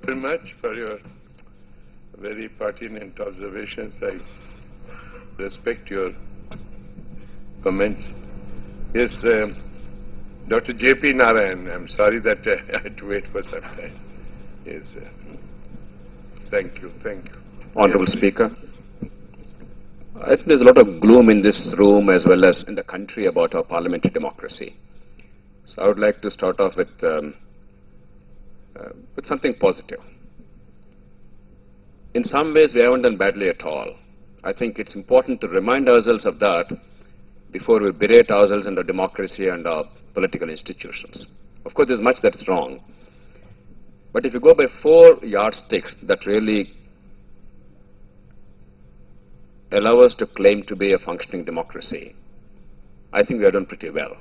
very much for your very pertinent observations. I respect your comments. Yes, Dr. J.P. Narayan, I'm sorry that I had to wait for some time. Yes, thank you, thank you. Honorable Speaker, I think there's a lot of gloom in this room as well as in the country about our parliamentary democracy. So I would like to start off with something positive. In some ways, we haven't done badly at all. I think it's important to remind ourselves of that before we berate ourselves in our democracy and our political institutions. Of course, there's much that's wrong. But if you go by 4 yardsticks that really allow us to claim to be a functioning democracy, I think we have done pretty well.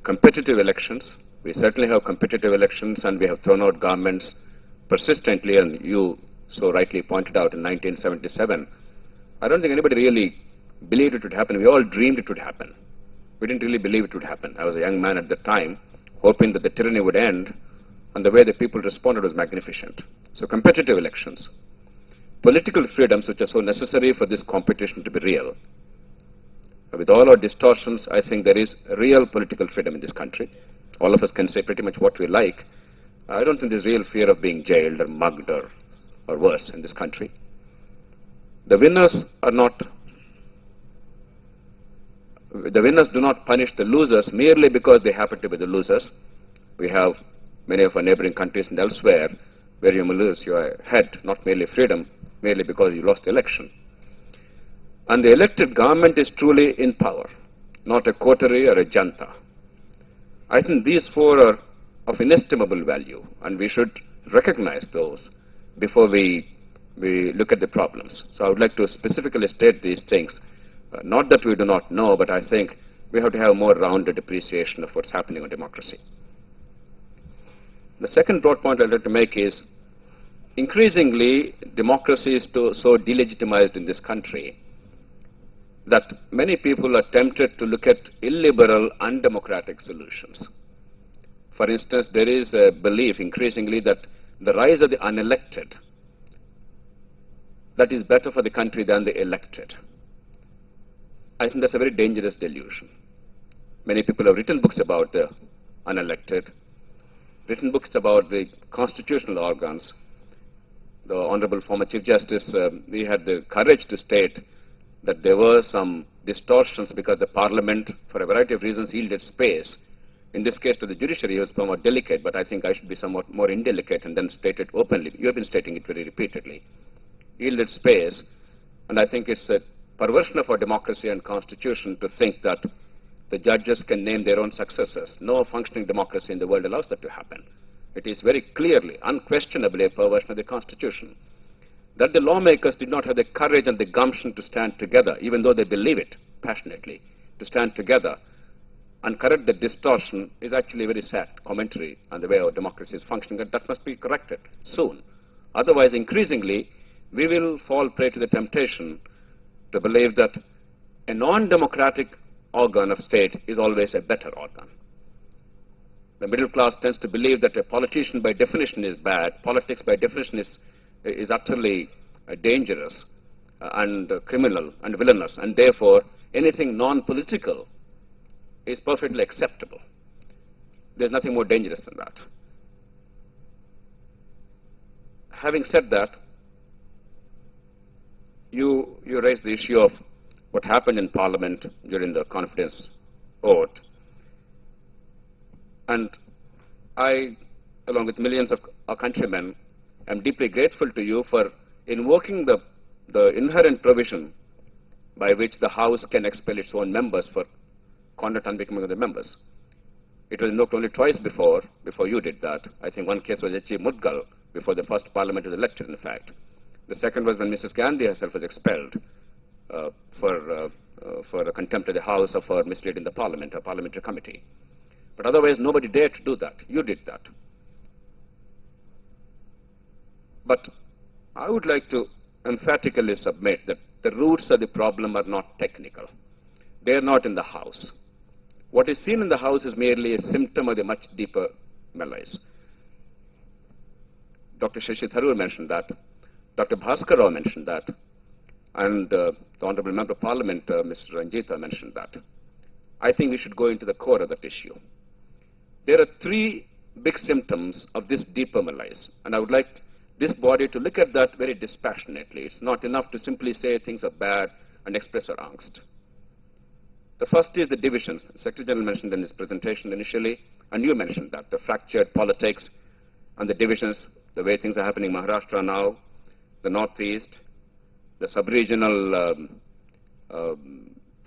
Competitive elections, we certainly have competitive elections, and we have thrown out governments persistently, and you so rightly pointed out in 1977. I don't think anybody really believed it would happen. We all dreamed it would happen. We didn't really believe it would happen. I was a young man at the time, hoping that the tyranny would end, and the way the people responded was magnificent. So competitive elections. Political freedoms, which are so necessary for this competition to be real. With all our distortions, I think there is real political freedom in this country. All of us can say pretty much what we like. I don't think there's real fear of being jailed or mugged or worse in this country. The winners do not punish the losers merely because they happen to be the losers. We have many of our neighboring countries and elsewhere where you may lose your head, not merely freedom, merely because you lost the election. And the elected government is truly in power, not a coterie or a junta. I think these 4 are of inestimable value, and we should recognize those before we look at the problems. So I would like to specifically state these things. Not that we do not know, but I think we have to have a more rounded appreciation of what's happening in democracy. The second broad point I'd like to make is, increasingly, democracy is so delegitimized in this country that many people are tempted to look at illiberal, undemocratic solutions. For instance, there is a belief increasingly that the rise of the unelected, that is better for the country than the elected. I think that's a very dangerous delusion. Many people have written books about the unelected, written books about the constitutional organs. The Honorable former Chief Justice, he had the courage to state that there were some distortions because the Parliament, for a variety of reasons, yielded space. In this case, to the judiciary, it was somewhat delicate, but I think I should be somewhat more indelicate and then state it openly. You have been stating it very repeatedly. Yielded space, and I think it's a perversion of our democracy and constitution to think that the judges can name their own successors. No functioning democracy in the world allows that to happen. It is very clearly, unquestionably a perversion of the Constitution. That the lawmakers did not have the courage and the gumption to stand together, even though they believe it passionately, to stand together and correct the distortion is actually a very sad commentary on the way our democracy is functioning, and that must be corrected soon. Otherwise, increasingly, we will fall prey to the temptation to believe that a non-democratic organ of state is always a better organ. The middle class tends to believe that a politician by definition is bad, politics by definition is utterly dangerous and criminal and villainous, and therefore anything non-political is perfectly acceptable. There's nothing more dangerous than that. Having said that, you raised the issue of what happened in Parliament during the confidence vote. And I, along with millions of our countrymen, am deeply grateful to you for invoking the inherent provision by which the House can expel its own members for conduct unbecoming of the members. It was invoked only twice before you did that. I think one case was H.G. Mudgal, before the first Parliament was elected, in fact. The second was when Mrs. Gandhi herself was expelled for a contempt of the House or for misleading the Parliament, a Parliamentary committee. But otherwise, nobody dared to do that. You did that. But I would like to emphatically submit that the roots of the problem are not technical. They are not in the House. What is seen in the House is merely a symptom of the much deeper malaise. Dr. Shashi Tharoor mentioned that. Dr. Bhaskar Rao mentioned that. And the Honorable Member of Parliament, Mr. Ranjitha, mentioned that. I think we should go into the core of that issue. There are three big symptoms of this deeper malaise, and I would like this body to look at that very dispassionately. It's not enough to simply say things are bad and express our angst. The first is the divisions. The Secretary General mentioned in his presentation initially, and you mentioned that, the fractured politics and the divisions, the way things are happening in Maharashtra now, the Northeast, the sub-regional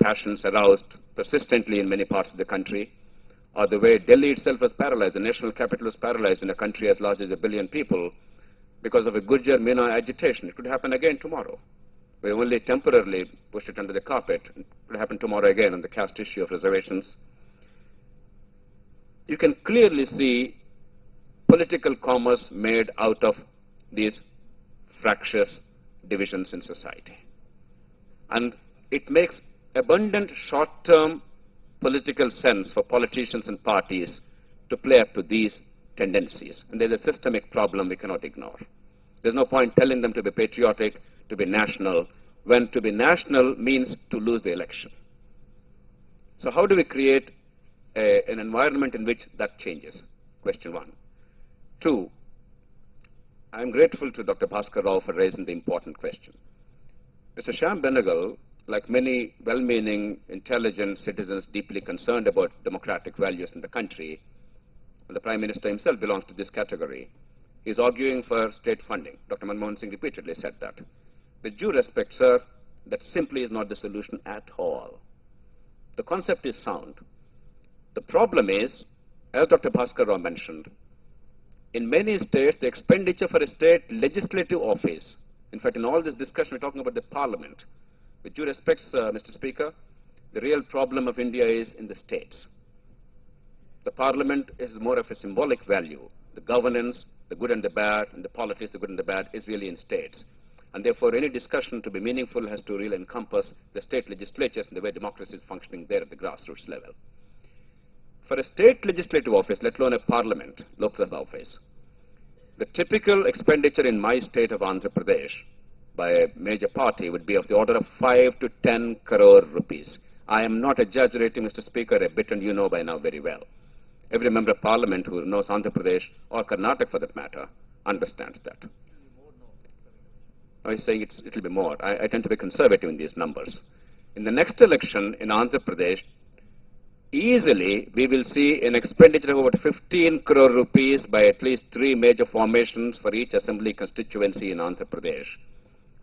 passions aroused persistently in many parts of the country, or the way Delhi itself was paralyzed, the national capital was paralyzed in a country as large as 1 billion people because of a Gujjar Meena agitation. It could happen again tomorrow. We only temporarily pushed it under the carpet. It could happen tomorrow again on the caste issue of reservations. You can clearly see political commerce made out of these fractious divisions in society. And it makes abundant short-term political sense for politicians and parties to play up to these tendencies. And there's a systemic problem we cannot ignore. There's no point telling them to be patriotic, to be national, when to be national means to lose the election. So how do we create an environment in which that changes? Question one. Two, I'm grateful to Dr. Bhaskar Rao for raising the important question. Mr. Shyam Benegal, like many well-meaning, intelligent citizens deeply concerned about democratic values in the country, and the Prime Minister himself belongs to this category, is arguing for state funding. Dr. Manmohan Singh repeatedly said that. With due respect, sir, that simply is not the solution at all. The concept is sound. The problem is, as Dr. Bhaskar Rao mentioned, in many states, the expenditure for a state legislative office, in fact, in all this discussion, we're talking about the Parliament. With due respect, Mr. Speaker, the real problem of India is in the states. The Parliament is more of a symbolic value. The governance, the good and the bad, and the politics, the good and the bad, is really in states. And therefore, any discussion to be meaningful has to really encompass the state legislatures and the way democracy is functioning there at the grassroots level. For a state legislative office, let alone a Parliament, Lok Sabha office, the typical expenditure in my state of Andhra Pradesh by a major party would be of the order of 5 to 10 crore rupees. I am not exaggerating, Mr. Speaker, a bit, and you know by now very well. Every member of Parliament who knows Andhra Pradesh, or Karnataka for that matter, understands that. I was saying it will be more. I tend to be conservative in these numbers. In the next election in Andhra Pradesh, easily we will see an expenditure of about 15 crore rupees by at least 3 major formations for each assembly constituency in Andhra Pradesh.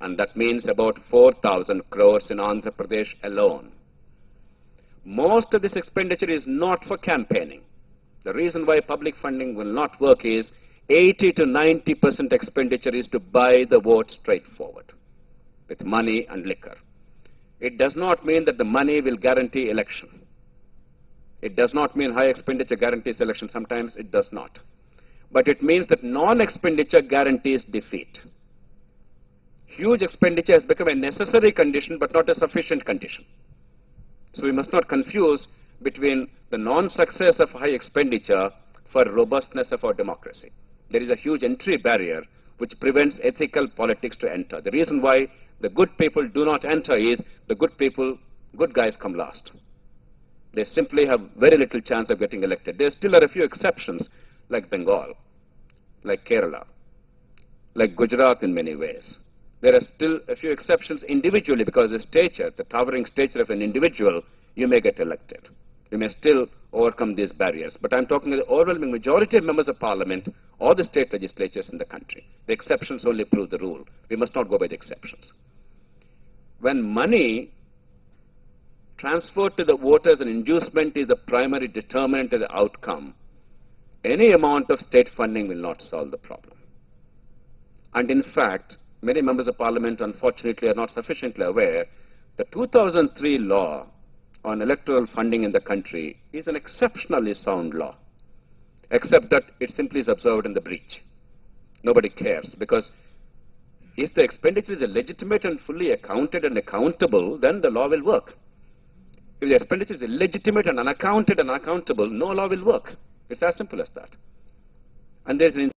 And that means about 4,000 crores in Andhra Pradesh alone. Most of this expenditure is not for campaigning. The reason why public funding will not work is 80 to 90% expenditure is to buy the vote straightforward with money and liquor. It does not mean that the money will guarantee election. It does not mean high expenditure guarantees election. Sometimes it does not. But it means that non-expenditure guarantees defeat. Huge expenditure has become a necessary condition but not a sufficient condition. So we must not confuse between the non-success of high expenditure for robustness of our democracy. There is a huge entry barrier which prevents ethical politics to enter. The reason why the good people do not enter is the good guys come last. They simply have very little chance of getting elected. There still are a few exceptions like Bengal, like Kerala, like Gujarat in many ways. There are still a few exceptions individually because the stature, the towering stature of an individual, you may get elected. You may still overcome these barriers. But I'm talking about the overwhelming majority of members of Parliament or the state legislatures in the country. The exceptions only prove the rule. We must not go by the exceptions. When money transferred to the voters and inducement is the primary determinant of the outcome, any amount of state funding will not solve the problem. And in fact, many members of Parliament, unfortunately, are not sufficiently aware the 2003 law on electoral funding in the country is an exceptionally sound law, except that it simply is observed in the breach. Nobody cares, because if the expenditure is legitimate and fully accounted and accountable, then the law will work. If the expenditure is illegitimate and unaccounted and unaccountable, no law will work. It's as simple as that. And there's an